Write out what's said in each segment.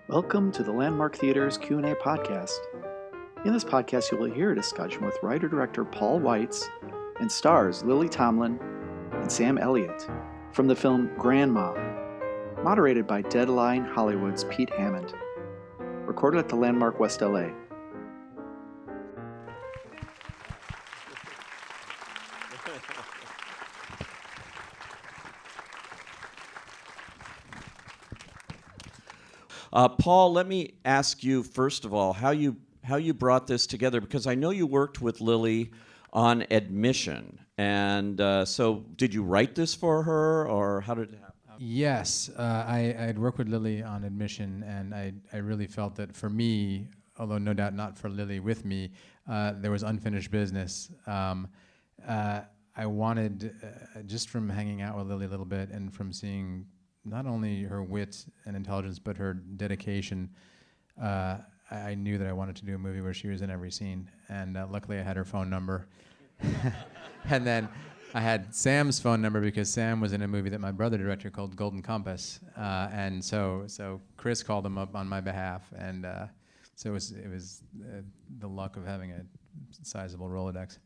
Welcome to the Landmark Theater's Q&A podcast. In this podcast, you will hear a discussion with writer-director Paul Weitz and stars Lily Tomlin and Sam Elliott from the film Grandma, moderated by Deadline Hollywood's Pete Hammond, recorded at the Landmark West LA. Paul, let me ask you, first of all, how you brought this together, because I know you worked with Lily on Admission. And so did you write this for her, or how did it happen? Yes, I had worked with Lily on Admission, and I really felt that for me, although no doubt not for Lily with me, there was unfinished business. I wanted, just from hanging out with Lily a little bit and from seeing not only her wit and intelligence, but her dedication, I knew that I wanted to do a movie where she was in every scene. And luckily I had her phone number. And then I had Sam's phone number because Sam was in a movie that my brother directed called Golden Compass. And so Chris called him up on my behalf. And so it was the luck of having a sizable Rolodex.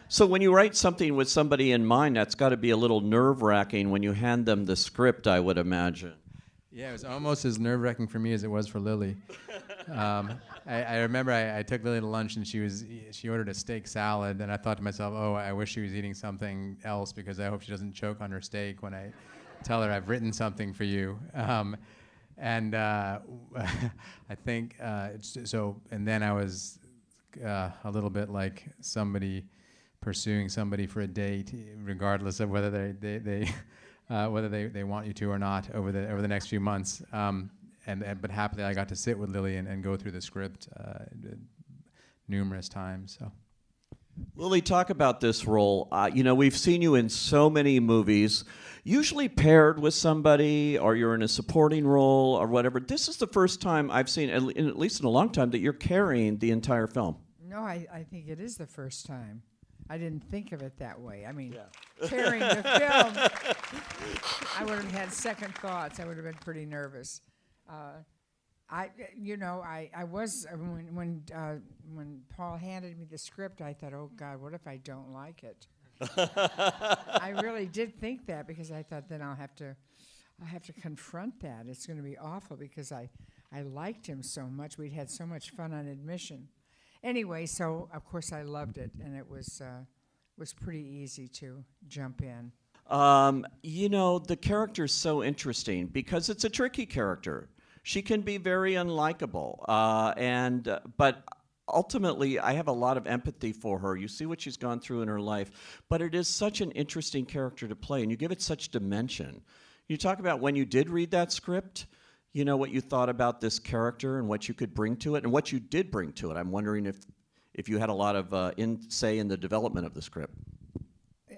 So when you write something with somebody in mind, that's got to be a little nerve-wracking when you hand them the script, I would imagine. Yeah, it was almost as nerve-wracking for me as it was for Lily. I remember I took Lily to lunch, and she ordered a steak salad, and I thought to myself, oh, I wish she was eating something else because I hope she doesn't choke on her steak when I tell her I've written something for you. And I think, and then I was a little bit like somebody pursuing somebody for a date, regardless of whether they want you to or not over the next few months. But happily, I got to sit with Lily and go through the script numerous times. So, Lily, talk about this role. We've seen you in so many movies, usually paired with somebody, or you're in a supporting role, or whatever. This is the first time I've seen, at least in a long time, that you're carrying the entire film. No, I think it is the first time. I didn't think of it that way. I mean, carrying the film, I would have had second thoughts. I would have been pretty nervous. I was when Paul handed me the script, I thought, oh God, what if I don't like it? I really did think that, because I thought then I'll have to confront that. It's going to be awful because I liked him so much. We'd had so much fun on Admission. Anyway, so of course I loved it, and it was pretty easy to jump in. The character's so interesting because it's a tricky character. She can be very unlikable, but ultimately I have a lot of empathy for her. You see what she's gone through in her life, but it is such an interesting character to play, and you give it such dimension. You talk about when you did read that script, what you thought about this character and what you could bring to it and what you did bring to it. I'm wondering if you had a lot of say in the development of the script.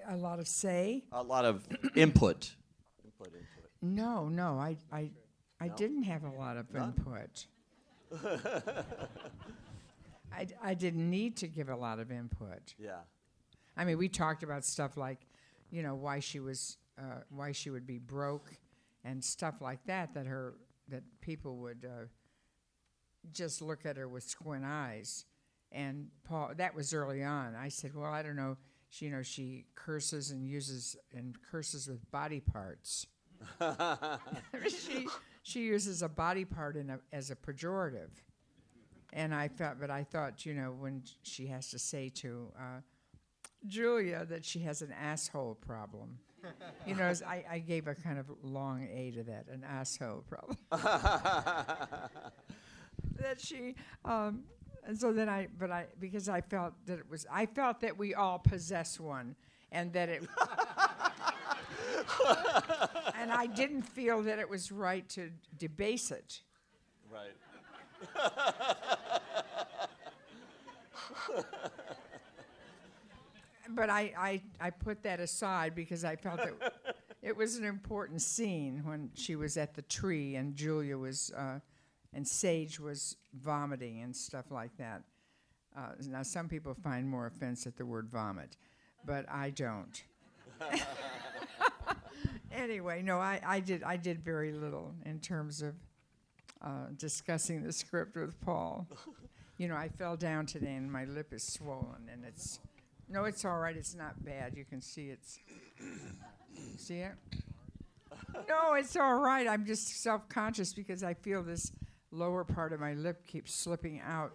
A lot of say? A lot of input into it. No, I didn't have a lot of input. I didn't need to give a lot of input. Yeah. I mean, we talked about stuff like, why she would be broke and stuff like that that people would just look at her with squint eyes. And Paul, that was early on. I said, well, I don't know. She curses and curses with body parts. she uses a body part as a pejorative. And I thought, when she has to say to Julia that she has an asshole problem. I gave a kind of long A to that, an asshole problem. That she, and so then because I felt that we all possess one, and that it, and I didn't feel that it was right to debase it. Right. But I put that aside because I felt that it was an important scene when she was at the tree and Julia was, and Sage was vomiting and stuff like that. Now, some people find more offense at the word vomit, but I don't. Anyway, no, I did very little in terms of discussing the script with Paul. You know, I fell down today and my lip is swollen, and it's all right. It's not bad. You can see it's. See it? No, it's all right. I'm just self-conscious because I feel this lower part of my lip keeps slipping out.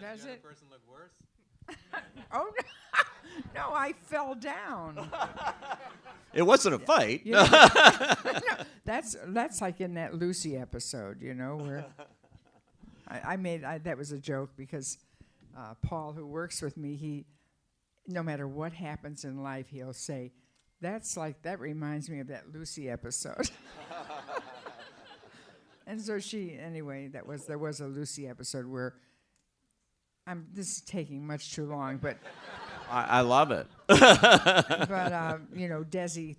Does it? Person look worse? Oh, no, I fell down. It wasn't a fight. You know, no, that's like in that Lucy episode, you know, where that was a joke because Paul, who works with me, he, no matter what happens in life, he'll say, that reminds me of that Lucy episode. And so there was a Lucy episode where this is taking much too long, but I love it. but you know, Desi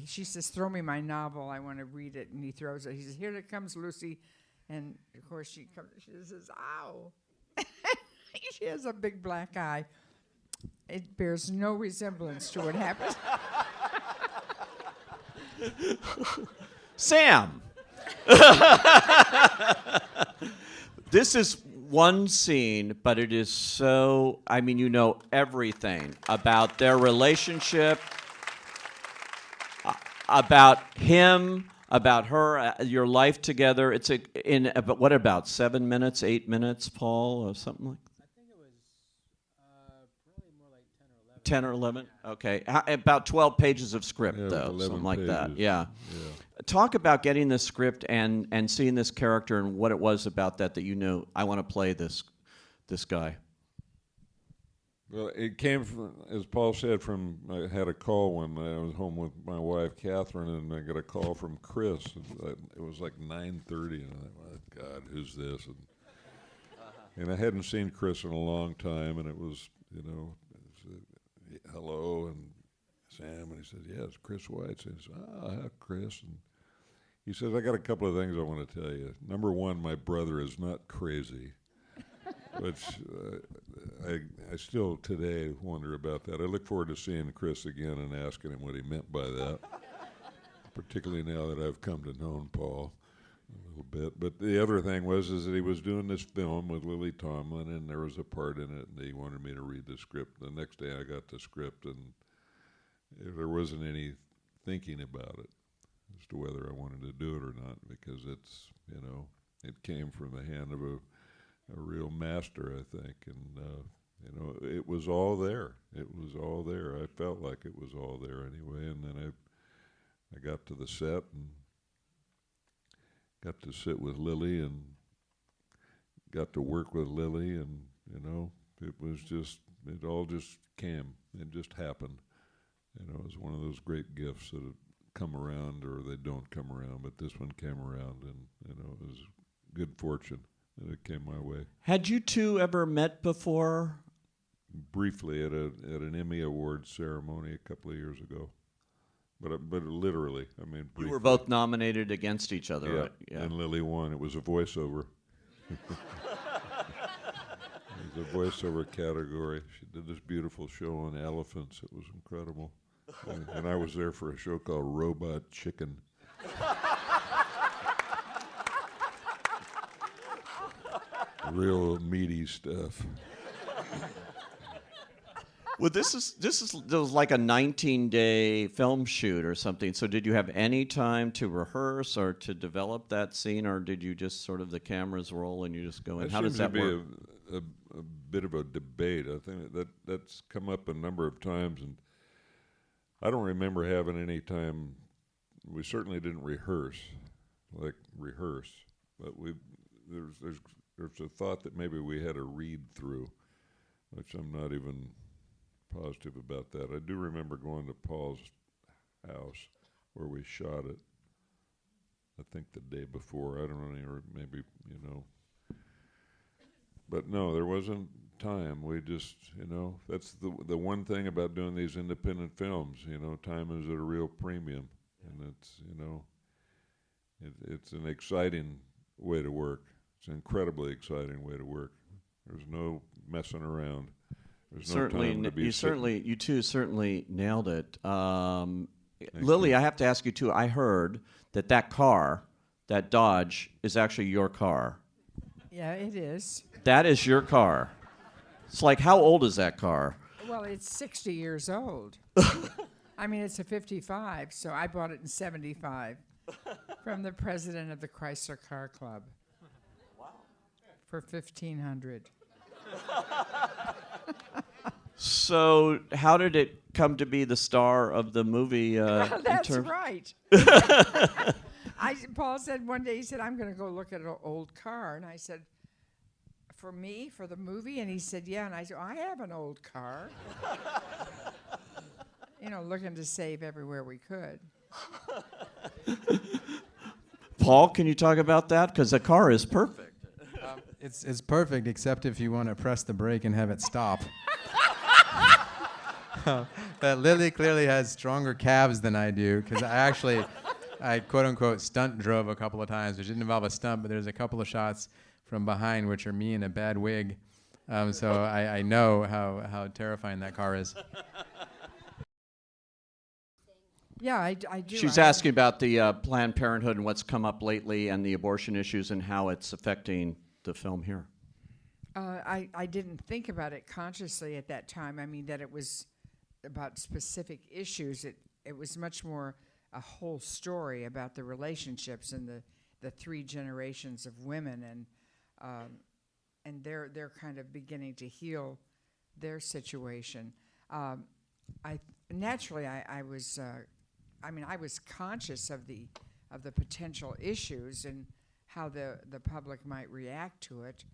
she says, "Throw me my novel. I want to read it." And he throws it. He says, "Here it comes, Lucy." And of course she says, "Ow." She has a big black eye. It bears no resemblance to what happened. Sam. This is one scene, but it is so, I mean, you know everything about their relationship, about him, about her, your life together. It's what about 7 minutes, 8 minutes, Paul, or something like that? I think it was probably more like 10 or 11. 10 or 11? Okay. About 12 pages of script, though, something like that. Yeah. Talk about getting the script and seeing this character and what it was about that you knew, I want to play this guy. Well, it came from, as Paul said, I had a call one night. I was home with my wife, Catherine, and I got a call from Chris. It was like 9:30, and I thought, oh, God, who's this? And I hadn't seen Chris in a long time, and it was, you know, hello, and Sam, and he said, yes, Chris Weitz. And he said, hi, Chris. And he says, I got a couple of things I want to tell you. Number one, my brother is not crazy, which I still today wonder about that. I look forward to seeing Chris again and asking him what he meant by that, particularly now that I've come to know Paul a little bit. But the other thing was that he was doing this film with Lily Tomlin, and there was a part in it, and he wanted me to read the script. The next day I got the script, and there wasn't any thinking about it as to whether I wanted to do it or not, because it's, you know, it came from the hand of a real master, I think, and you know, it was all there. It was all there. I felt like it was all there anyway, and then I got to the set and got to sit with Lily and got to work with Lily, and, you know, it all just came. It just happened. You know, it was one of those great gifts that come around, or they don't come around, but this one came around, and, you know, it was good fortune that it came my way. Had you two ever met before? Briefly at an Emmy Awards ceremony a couple of years ago, but literally, I mean, briefly. You were both nominated against each other, yeah, right? Yeah. And Lily won. It was a voiceover. It was a voiceover category. She did this beautiful show on elephants. It was incredible. And I was there for a show called Robot Chicken. Real meaty stuff. Well, this was like a 19-day film shoot or something. So did you have any time to rehearse or to develop that scene, or did you just sort of the cameras roll and you just go in? How does that work? A bit of a debate. I think that's come up a number of times, and I don't remember having any time. We certainly didn't rehearse, but there's a thought that maybe we had a read through, which I'm not even positive about that. I do remember going to Paul's house where we shot it, I think the day before. I don't know, or maybe, you know. But no, there wasn't time. We just, you know, that's the one thing about doing these independent films, you know, time is at a real premium. And it's, you know, it's an exciting way to work. It's an incredibly exciting way to work. There's no messing around. There's no time to be you two certainly nailed it. Lily, I have to ask you too. I heard that car, that Dodge, is actually your car. Yeah, it is. That is your car. It's like, how old is that car? Well, it's 60 years old. I mean, it's a 55, so I bought it in 75 from the president of the Chrysler Car Club. Wow. For $1,500. So, how did it come to be the star of the movie? That's right. Paul said one day, he said, I'm going to go look at an old car. And I said, for me, for the movie? And he said, yeah. And I said, I have an old car. Looking to save everywhere we could. Paul, can you talk about that? Because the car is perfect. It's perfect, except if you want to press the brake and have it stop. But Lily clearly has stronger calves than I do, because I quote-unquote stunt drove a couple of times, which didn't involve a stunt, but there's a couple of shots from behind which are me in a bad wig. So I know how terrifying that car is. Yeah, I do. She was asking about the Planned Parenthood and what's come up lately and the abortion issues and how it's affecting the film here. I didn't think about it consciously at that time. I mean, that it was about specific issues. It was much more a whole story about the relationships and the three generations of women, and they're kind of beginning to heal their situation. I was conscious of the potential issues and how the public might react to it,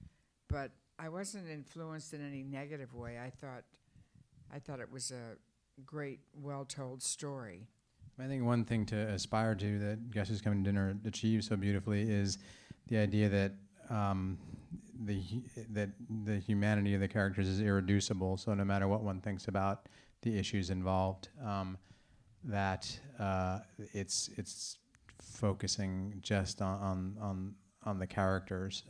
but I wasn't influenced in any negative way. I thought it was a great, well-told story. I think one thing to aspire to that Guess Who's Coming to Dinner achieves so beautifully is the idea that the humanity of the characters is irreducible. So no matter what one thinks about the issues involved, that it's focusing just on the characters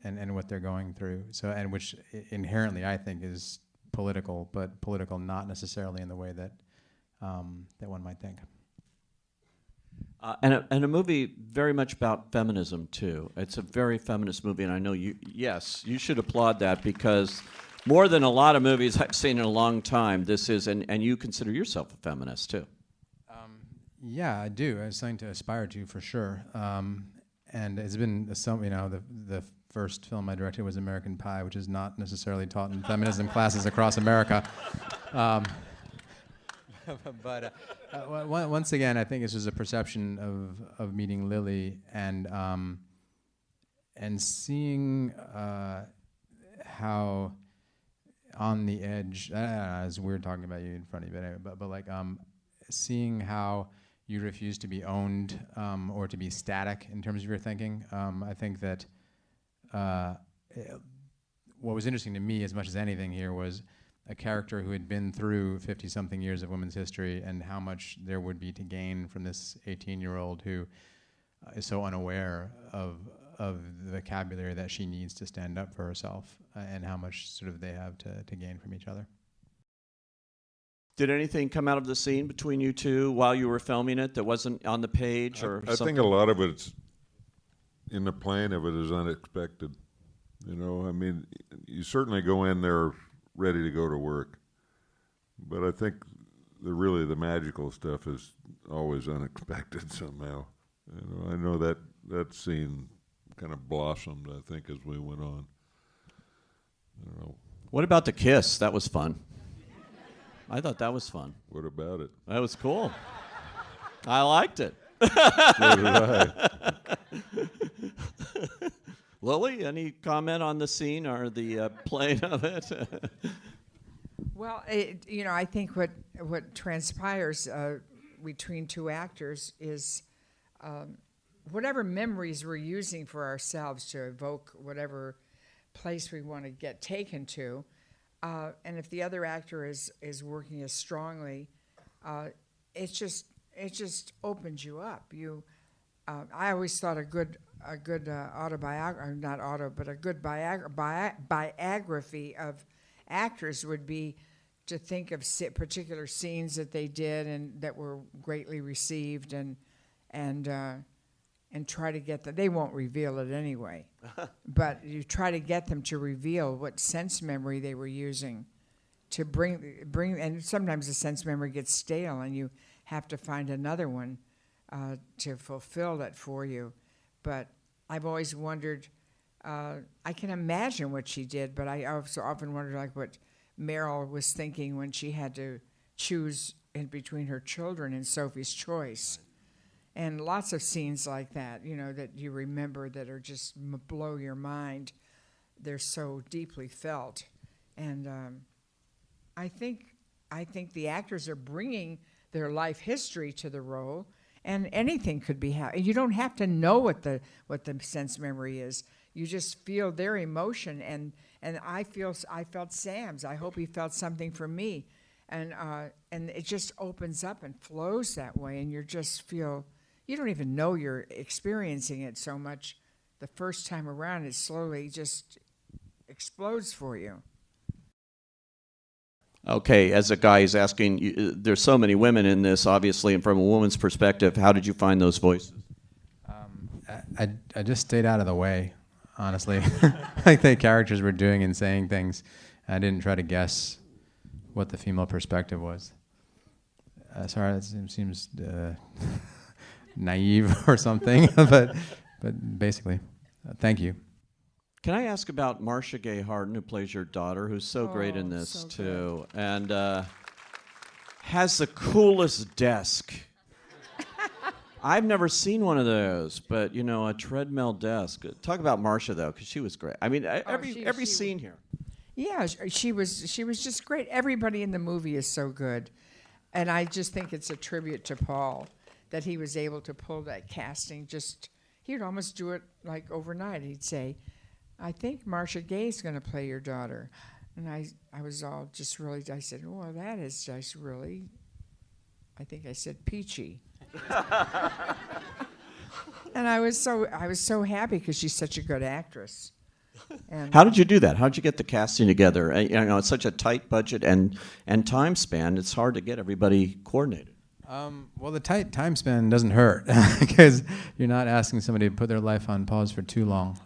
and what they're going through. So, and which inherently I think is political, but political not necessarily in the way that that one might think. And a movie very much about feminism too. It's a very feminist movie, and I know you should applaud that, because more than a lot of movies I've seen in a long time, this is, and you consider yourself a feminist too. Yeah, I do. It's something to aspire to for sure. And it's been the first film I directed was American Pie, which is not necessarily taught in feminism classes across America. But once again, I think it's just a perception of meeting Lily and seeing how on the edge. It's weird talking about you in front of you, but anyway, but like seeing how you refuse to be owned or to be static in terms of your thinking. I think that what was interesting to me as much as anything here was a character who had been through 50-something years of women's history and how much there would be to gain from this 18-year-old who is so unaware of the vocabulary that she needs to stand up for herself, and how much sort of they have to gain from each other. Did anything come out of the scene between you two while you were filming it that wasn't on the page or I something? think a lot of it's in the playing of it is unexpected. You know, I mean, you certainly go in there ready to go to work, but I think the magical stuff is always unexpected somehow. You know, I know that scene kind of blossomed, I think, as we went on. I don't know. What about the kiss? That was fun. I thought that was fun. What about it? That was cool. I liked it. So did I. Lily, any comment on the scene or the playing of it? Well, I think what transpires between two actors is whatever memories we're using for ourselves to evoke whatever place we want to get taken to, and if the other actor is working as strongly, it just opens you up. I always thought a good biography of actors would be to think of particular scenes that they did and that were greatly received, and try to get them. They won't reveal it anyway, but you try to get them to reveal what sense memory they were using to bring. And sometimes the sense memory gets stale, and you have to find another one to fulfill that for you. But I've always wondered. I can imagine what she did, but I also often wondered, like, what Meryl was thinking when she had to choose in between her children and Sophie's Choice. And lots of scenes like that, that you remember that are just blow your mind. They're so deeply felt. And I think the actors are bringing their life history to the role, and anything could be happening. You don't have to know what the sense memory is. You just feel their emotion, and I felt Sam's. I hope he felt something for me, and it just opens up and flows that way, and you just feel you don't even know you're experiencing it so much. The first time around, it slowly just explodes for you. Okay, as a guy who's asking, there's so many women in this, obviously, and from a woman's perspective, how did you find those voices? I just stayed out of the way, honestly. Like the characters were doing and saying things. I didn't try to guess what the female perspective was. Sorry, that seems naive or something, but basically, thank you. Can I ask about Marcia Gay Harden, who plays your daughter, who's so great in this, so too, and has the coolest desk. I've never seen one of those, but, a treadmill desk. Talk about Marcia, though, because she was great. I mean, every scene here. Yeah, she was just great. Everybody in the movie is so good. And I just think it's a tribute to Paul that he was able to pull that casting. He'd almost do it like overnight. He'd say, I think Marcia Gay's going to play your daughter. And I was all just really, I said, well, that is just really, I think I said peachy. And I was so happy because she's such a good actress. And How did you do that? How did you get the casting together? It's such a tight budget and time span. It's hard to get everybody coordinated. Well, the tight time span doesn't hurt because you're not asking somebody to put their life on pause for too long.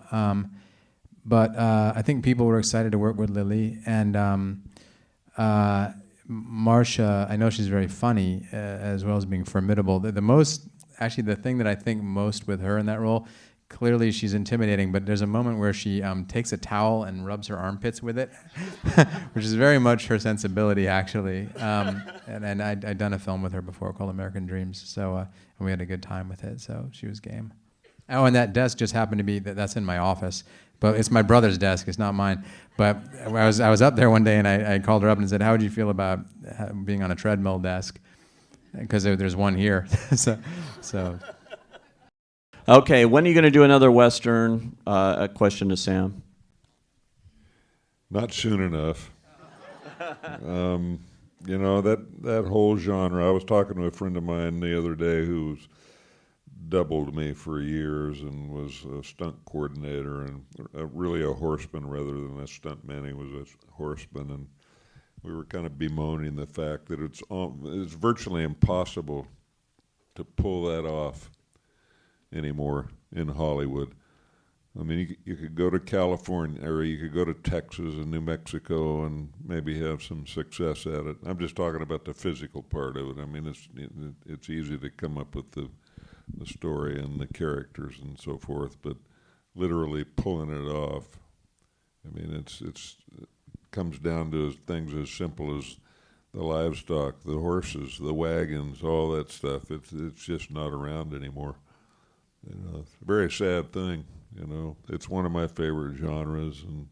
But I think people were excited to work with Lily, and Marcia, I know she's very funny as well as being formidable. The thing that I think most with her in that role, clearly she's intimidating, but there's a moment where she takes a towel and rubs her armpits with it, which is very much her sensibility, actually. And I'd done a film with her before called American Dreams, so and we had a good time with it, so she was game. Oh, and that desk just happened to be, that's in my office, but it's my brother's desk, it's not mine. But I was up there one day, and I called her up and said, how would you feel about being on a treadmill desk? Because there's one here, so. Okay, when are you going to do another Western? A question to Sam. Not soon enough. That whole genre. I was talking to a friend of mine the other day who's doubled me for years and was a stunt coordinator and really a horseman rather than a stuntman. He was a horseman, and we were kind of bemoaning the fact that it's virtually impossible to pull that off anymore in Hollywood. I mean, you could go to California, or you could go to Texas and New Mexico and maybe have some success at it. I'm just talking about the physical part of it. I mean, it's easy to come up with the story and the characters and so forth, but literally pulling it off, I mean, it comes down to things as simple as the livestock, the horses, the wagons, all that stuff. It's just not around anymore. It's a very sad thing. It's one of my favorite genres, and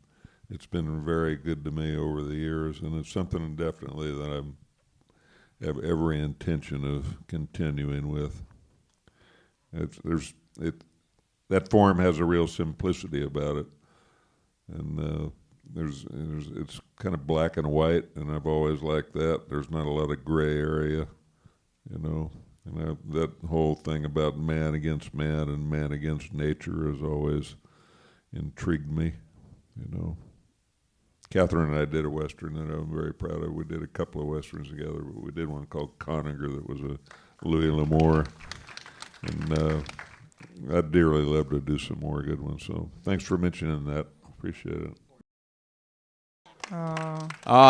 it's been very good to me over the years, and it's something definitely that I have every intention of continuing with. That form has a real simplicity about it, and it's kind of black and white, and I've always liked that. There's not a lot of gray area, And that whole thing about man against man and man against nature has always intrigued me, Catherine and I did a Western that I'm very proud of. We did a couple of Westerns together, but we did one called Coninger that was a Louis L'Amour. And I'd dearly love to do some more good ones. So thanks for mentioning that. Appreciate it.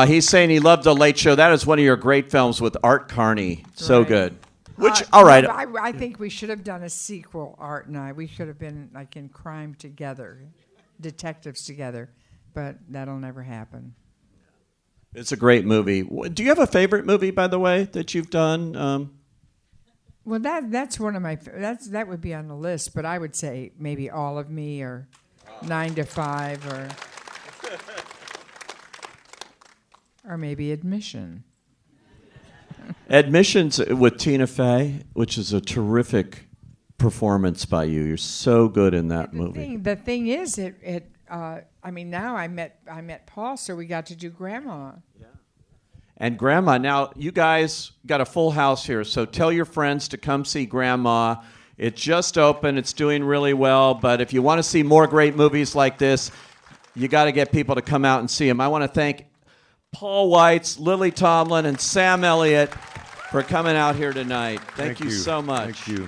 He's saying he loved The Late Show. That is one of your great films with Art Carney. So Right. good. Which, all right. I think we should have done a sequel, Art and I. We should have been like in crime together, detectives together, but that'll never happen. It's a great movie. Do you have a favorite movie, by the way, that you've done? Well, that's one of my that would be on the list, but I would say maybe All of Me or 9 to 5 or maybe Admission. Admissions with Tina Fey, which is a terrific performance by you. You're so good in that movie. The thing is, I mean, now I met Paul, so we got to do Grandma. And Grandma, now you guys got a full house here, so tell your friends to come see Grandma. It just opened. It's doing really well, but if you want to see more great movies like this, you got to get people to come out and see them. I want to thank Paul Weitz, Lily Tomlin, and Sam Elliott for coming out here tonight. Thank you so much. Thank you.